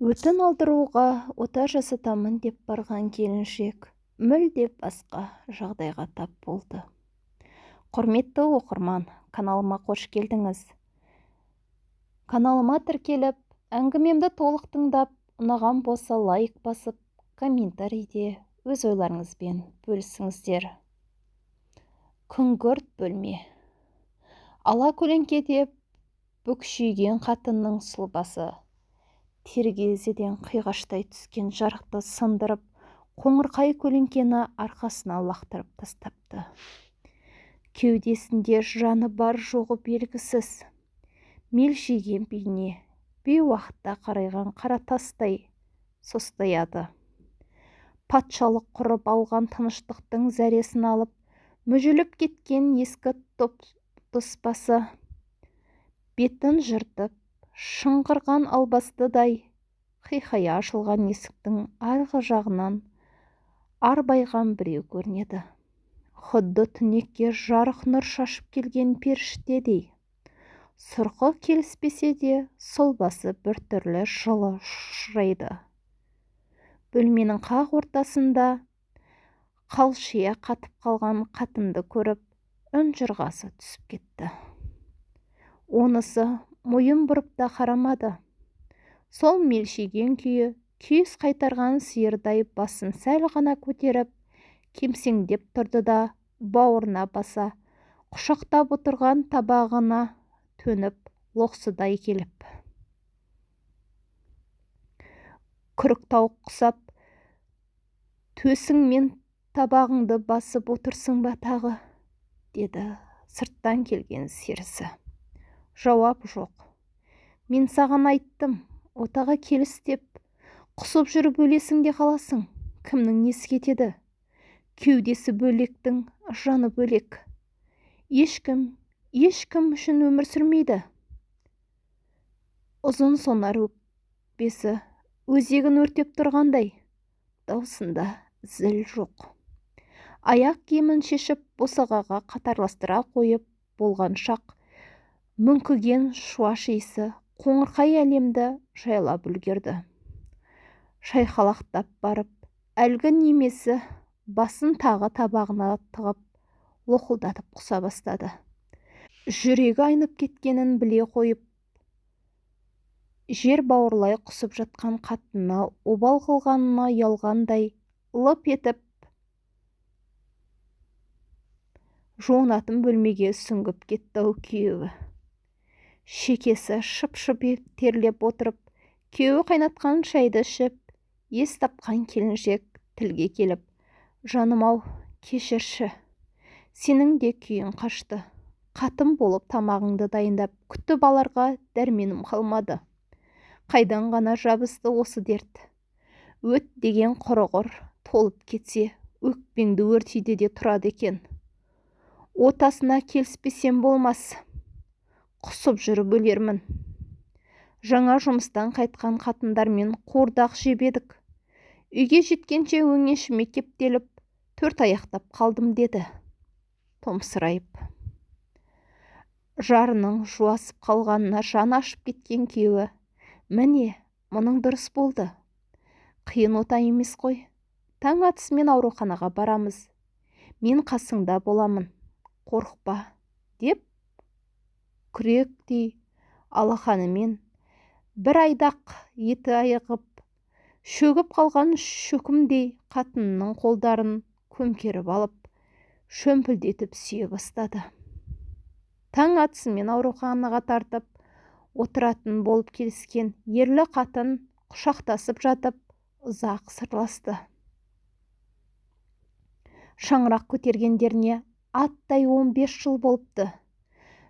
Өтін алдыруға ота жасатамын деп барған келіншек мүлде басқа жағдайға тап болды. Құрметті оқырман, каналыма қош келдіңіз. Каналыма тіркеліп, әңгімемді толық тыңдап, ұнаған болса лайк басып, комментарийде өз ойларыңызбен бөлісіңіздер. Күңгірт бөлме. Ала көлеңкеде бүкшиген қатынның сұлбасы тергезеден қиғаштай түскен жарықты сындырып, қоңырқай көлеңкені арқасына лақтырып тастапты. Кеудесінде жаны бар жоғы белгісіз. Мелшиген бейне бейуақытта қарайған қара тастай состаяды. Патшалық құрып алған тыныштықтың зәресін алып, мүжіліп кеткен ескі тұспасы бетін жыртып, шыңғырған албастыдай қиқая ашылған есіктің арғы жағынан арбайған біреу көрінеді. Құдды түнекке жарық нұр шашып келген періштедей. Сұрқы келіспесе де, сұлбасы біртүрлі жылы ұшырайды. Бөлменің қақ ортасында қалшия қатып қалған қатынды көріп, үн-жырғасы түсіп кетті. Онысы мойын бұрып та қарамады. Сол мелшиген күйі, күйіс қайтарған сиырдай басын сәл ғана көтеріп, кемсеңдеп тұрды да, бауырына баса, құшақтап отырған табағына төніп, лоқсыдай келіп. Күрік тауық құсап, төсіңмен табағыңды басып отырсың ба тағы, деді сырттан келген серісі. Жауап жоқ. Мен саған айттым, отаға келіс деп, құсып жүріп өлесің де қаласың. Кімнің несі кетеді? Кеудесі бөлектің, жаны бөлек. Ешкім үшін өмір сүрмейді. Ұзын сонар өкпесі өзегін өртеп тұрғандай, даусында зіл жоқ. Аяқ киімін шешіп, босағаға қатарластыра қойып болған шақ, мүңкіген шуаш иісі қоңырқай әлемді жайлап үлгерді. Шайқалақтап барып, әлгі немесі басын тағы табағына тығып, лоқылдатып құса бастады. Жүрегі айнып кеткенін біле қойып, жер бауырлай құсып жатқан қатынына обал қылғанына ұялғандай лып етіп жуынатын бөлмеге сүңгіп кетті күйеуі. Шекесі шып-шып терлеп отырып, күйеуі қайнатқан шайды ішіп, ес тапқан келіншек тілге келіп, жаным-ау, кешірші, сенің де күйің қашты. Қатын болып тамағыңды дайындап күтіп аларға дәрменім қалмады. Қайдан ғана жабысты осы дерт. Өт деген құрғыр толып кетсе, өкпеңді өртейді де тұрады екен. Отасына келіспесем болмас. Құсып жүріп өлермін. Жаңа жұмыстан қайтқан қатындармен қуырдақ жебедік. Үйге жеткенше өңешіме кептеліп, төрт аяқтап қалдым, деді, томсырайып. Жарының жуасып қалғанына жаны ашып кеткен күйеуі, міне, мұның дұрыс болды. Қиын ота емес қой. Таң атысымен ауруханаға барамыз. Мен қасыңда боламын. Қорықпа, деп күректей алақанымен бір айдақ еті айығып, шөгіп қалған шөкімдей қатынның қолдарын көмкеріп алып, шөмпілдетіп сүйе бастады. Таң атысымен ауруханаға тартып отыратын болып келіскен ерлі қатын құшақтасып жатып, ұзақ сырласты. Шаңырақ көтергендеріне аттай 15 жыл болыпты.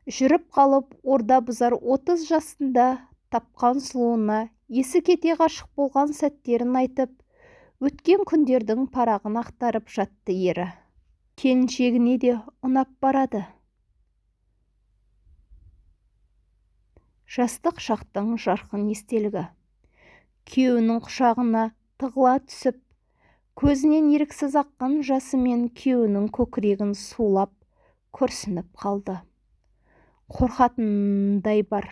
Жүріп қалып, орда бұзар 30 жасында тапқан сұлуына есі кете ғашық болған сәттерін айтып, өткен күндердің парағын ақтарып жатты ері. Келіншегіне де ұнап барады. Жастық шақтың жарқын естелігі. Күйеуінің құшағына тығыла түсіп, көзінен еріксіз аққан жасымен күйеуінің көкірегін сулап, күрсініп қалды. Қорқатындай бар.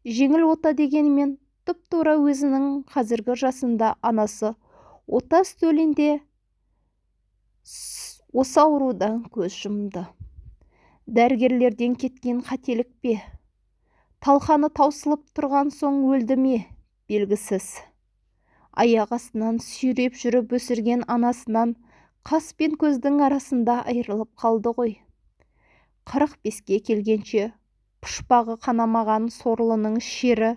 Жеңіл ота дегенімен тұп-тура өзінің қазіргі жасында анасы ота үстелінде осы аурудан көз жұмды. Дәрігерлерден кеткен қателік пе? Талқаны таусылып тұрған соң өлді ме? Белгісіз. Аяқ астынан сүйреп жүріп өсірген анасынан қас пен көздің арасында айырылып қалды ғой. 45-ке келгенше пұшпағы қанамаған сорлының шері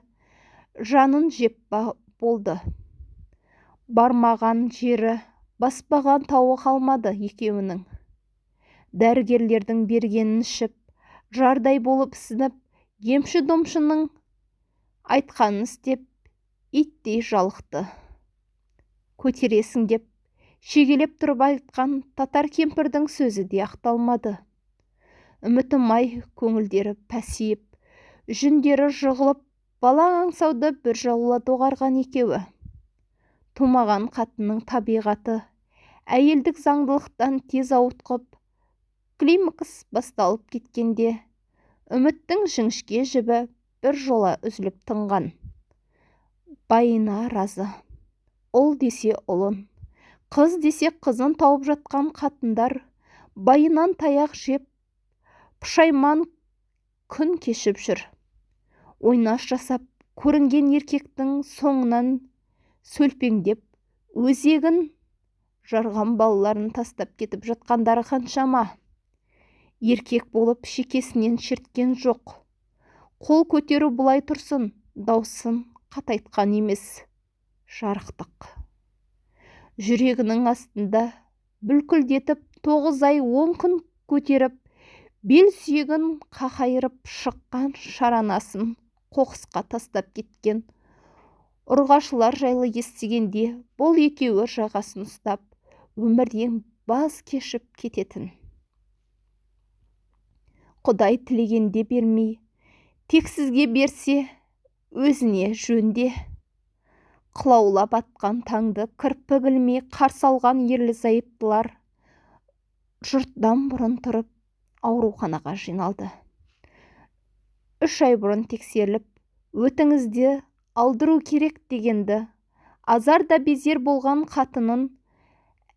жанын жеп болды. Бармаған жері, баспаған тауы қалмады екеуінің. Дәрігерлердің бергенін ішіп, жардай болып ісініп, емші-домшының айтқанын істеп, иттей жалықты. Көтересің деп, шегелеп тұрып айтқан татар кемпірдің сөзі де ақталмады. Үмітім-ай, көңілдері пәсиіп, жүндері жығылып, бала аңсауды бір жаула доғарған екеуі. Тумаған қатынның табиғаты әйелдік заңдылықтан тез ауытқып, климакс басталып кеткенде, үміттің жіңішке жібі бір жола үзіліп тынған. Байына разы. Ұл десе ұлын, қыз десе қызын тауып жатқан қатындар байынан таяқ жеп, пұшайман күн кешіп жүр. Ойнаш жасап, көрінген еркектің соңынан сөлпеңдеп, өзегін жарған балаларын тастап кетіп жатқандары қаншама. Еркек болып шекесінен шерткен жоқ. Қол көтеру бұлай тұрсын, даусын қатайтқан емес. Жарықтық. Жүрегінің астында бүлкілдетіп 9 ай 10 күн көтеріп, бел сүйегін қақайырып шыққан шаранасын қоқысқа тастап кеткен. Ұрғашылар жайлы естігенде, бұл екеуі жағасын ұстап, өмірден баз кешіп кететін. Құдай тілегенде бермей, тек сізге берсе, өзіне жөнде. Қылаулап атқан таңды кірпі білмей қарсы алған ерлі-зайыптылар жұрттан бұрын тұрып ауруханаға жиналды. 3 ай бұрын тексеріліп, өтіңізді алдыру керек дегенді, азар да безер болған қатынын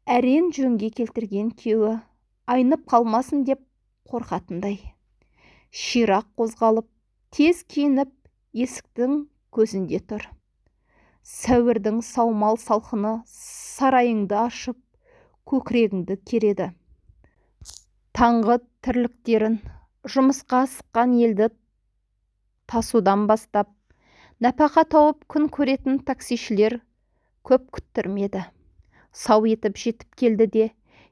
әрен жөнге келтірген күйеуі айнып қалмасын деп қорқатындай. Ширақ қозғалып, тез киініп, есіктің көзінде тұр. Сәуірдің саумал салқыны сарайыңды ашып, көкірегіңді кереді. Таңғы тірліктерін, жұмысқа асыққан елді тасудан бастап, нәпақа тауып күн көретін таксишілер көп күттірмеді. Сау етіп жетіп келді де,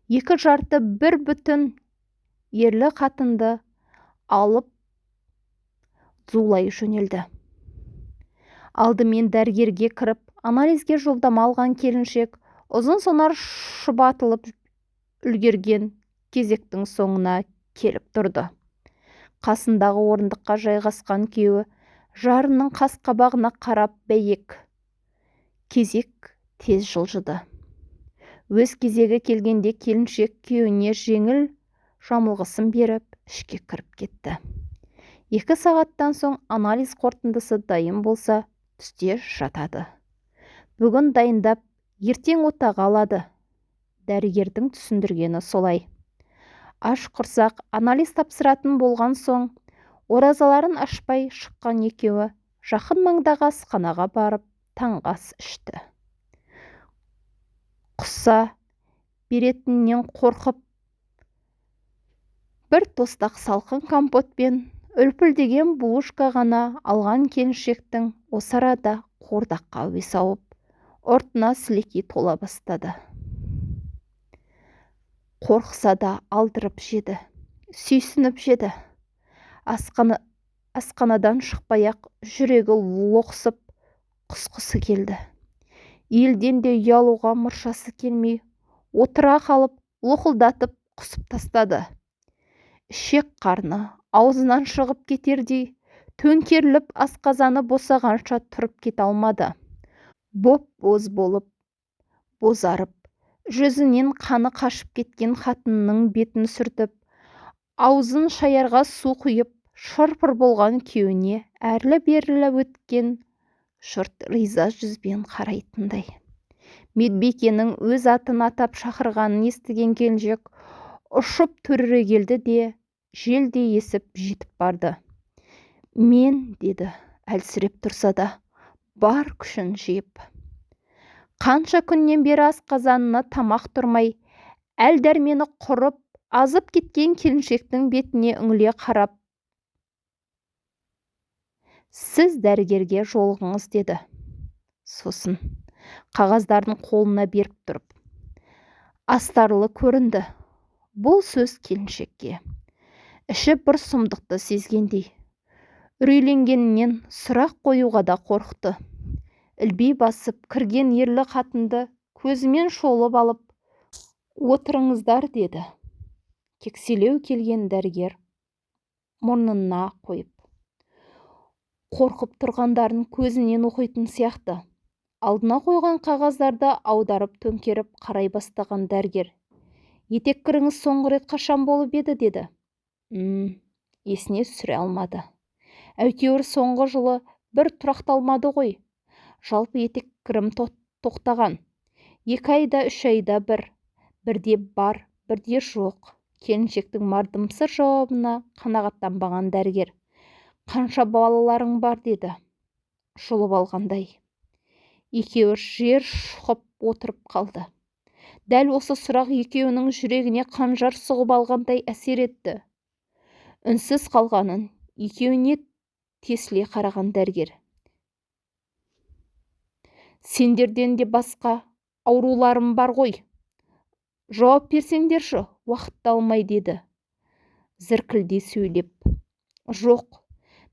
2 жарты бір бүтін ерлі қатынды алып зулай жөнелді. Алдымен дәрігерге кіріп, анализге жолдама алған келіншек ұзын сонар шұбатылып үлгерген кезектің соңына келіп тұрды. Қасындағы орындыққа жайғасқан күйеуі жарының қас-қабағына қарап бәйек. Кезек тез жылжыды. Өз кезегі келгенде келіншек күйеуіне жеңіл жамылғысын беріп, ішке кіріп кетті. 2 сағаттан соң анализ қорытындысы дайын болса, түсте жатады. Бүгін дайындап, ертең отаға алады. Дәрігердің түсіндіргені солай. Аш құрсақ анализ тапсыратын болған соң, оразаларын ашпай шыққан екеуі жақын маңдағы асханаға барып таңғы ас ішті. Құса беретіннен қорқып, бір тостақ салқын компотпен үлпілдеген булушка ғана алған келіншектің осы арада қуырдаққа әуес ауып, ұртына сілекей тола бастады. Қорқса да алдырып жеді, сүйсініп жеді. Асханадан шықпай-ақ жүрегі лоқсып, құсқысы келді. Елден де ұялуға мұршасы келмей, отыра қалып, лоқылдатып құсып тастады. Ішек қарны аузынан шығып кетердей, төңкеріліп асқазаны босағанша тұрып кете алмады. Боп-боз болып, бозарып, жүзінен қаны қашып кеткен қатынның бетін сүртіп, аузын шаярға су құйып, шырпыр болған күйеуіне әрлі-берлі өткен Жұрт риза жүзбен қарайтындай. Медбикенің өз атын атап шақырғанын естіген келіншек ұшып түрегелді де желдей есіп жетіп барды. «Мен», деді, әлсіреп тұрса да, бар күшін жиып. Қанша күннен бері асқазанына тамақ тұрмай, әл дәрмені құрып, азып кеткен келіншектің бетіне үңіле қарап, «Сіз дәрігерге жолығыңыз», деді. Сосын қағаздарын қолына беріп тұрып, астарлы көрінді. Бұл сөз келіншекке іші бір сұмдықты сезгендей. Үрейленгенінен сұрақ қоюға да қорықты. Ілбей басып кірген ерлі қатынды көзімен шолып алып, «Отырыңыздар», деді. Кекселеу келген дәрігер мұрнына қойып, қорқып тұрғандарын көзінен оқитын сияқты. Алдына қойған қағаздарды аударып төңкеріп қарай бастаған дәрігер: «Етек кіріңіз соңғы рет қашан болып еді?» деді. Есіне түсіре алмады. Әйтеуір соңғы жылы бір тұрақталмады ғой. Жалпы етек кірім тоқтаған. 2 айда 3 айда бірде бар, бірде жоқ. Келіншектің мардымсыз жауабына қанағаттанбаған дәрігер: «Қанша балаларың бар?» деді, жұлып алғандай. Екеуі жер шұқып отырып қалды. Дәл осы сұрақ екеуінің жүрегіне қанжар сұғып алғандай әсер етті. Үнсіз қалғанын екеуіне тесіле қараған дәрігер: «Сендерден де басқа ауруларым бар ғой. Жауап берсеңдерші, уақытты алмай», деді, зіркілдей сөйлеп. «Жоқ,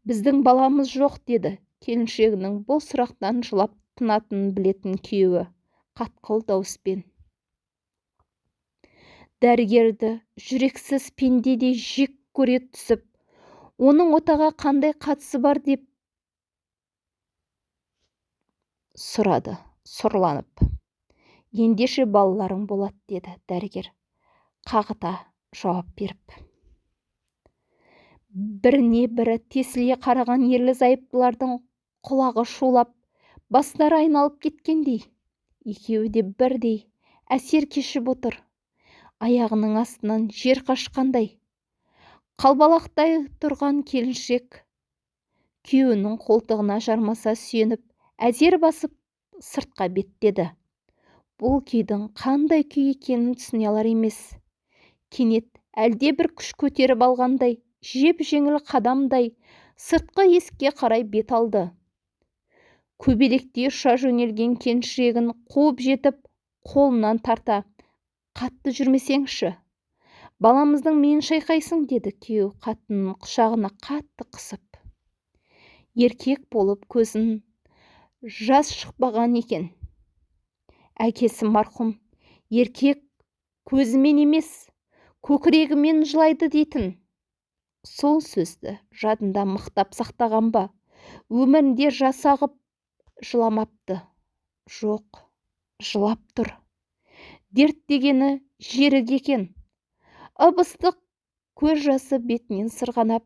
біздің баламыз жоқ», деді. Келіншегінің бұл сұрақтан жылап тынатынын білетін күйеуі қатқыл дауыспен. Дәрігерді жүрексіз пендедей жек көре түсіп, оның отаға қандай қатысы бар деп сұрады, сұрланып. «Ендеше балаларың болады», деді дәрігер, қағыта жауап беріп. Біріне бірі тесіле қараған ерлі зайыптылардың құлағы шулап, бастары айналып кеткендей. Екеуі де бірдей әсер кешіп отыр. Аяғының астынан жер қашқандай. Қалбалақтай тұрған келіншек күйеуінің қолтығына жармаса сүйеніп, әзер басып сыртқа беттеді. Бұл күйдің қандай күй екенін түсіне алар емес. Кенет әлде бір күш көтеріп алғандай, жеп-жеңіл қадамдай сыртқы есікке қарай бет алды. Көбелектей ұша жөнелген келіншегін қуып жетіп, қолынан тарта: «Қатты жүрмесеңші, баламыздың миын шайқайсың», деді күйеу қатынның құшағына қатты қысып. Еркек болып көзін жас шықпаған екен. Әкесі марқұм еркек көзімен емес, көкірегімен жылайды дейтін. Сол сөзді жадында мықтап сақтаған ба? Өмірінде жас ағып жыламапты. Жоқ, жылап тұр. Дерт дегені жерік екен. Ып-ыстық көз жасы бетінен сырғанап,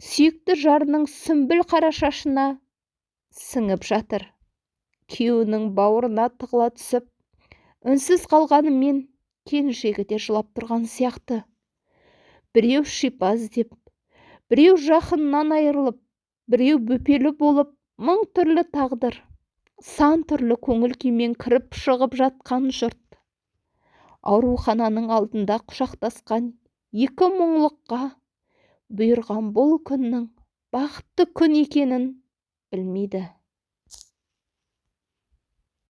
сүйікті жарының сүмбіл қара шашына сіңіп жатыр. Күйеуінің бауырына тығыла түсіп, үнсіз қалғанымен келіншегі де жылап тұрған сияқты. Біреу шипа іздеп, біреу жақыннан айырылып, біреу бөпелі болып, мың түрлі тағдыр, сан түрлі көңіл күймен кіріп шығып жатқан жұрт. Аурухананың алдында құшақтасқан екі мұңлыққа бұйырған бұл күннің бақытты күн екенін білмейді.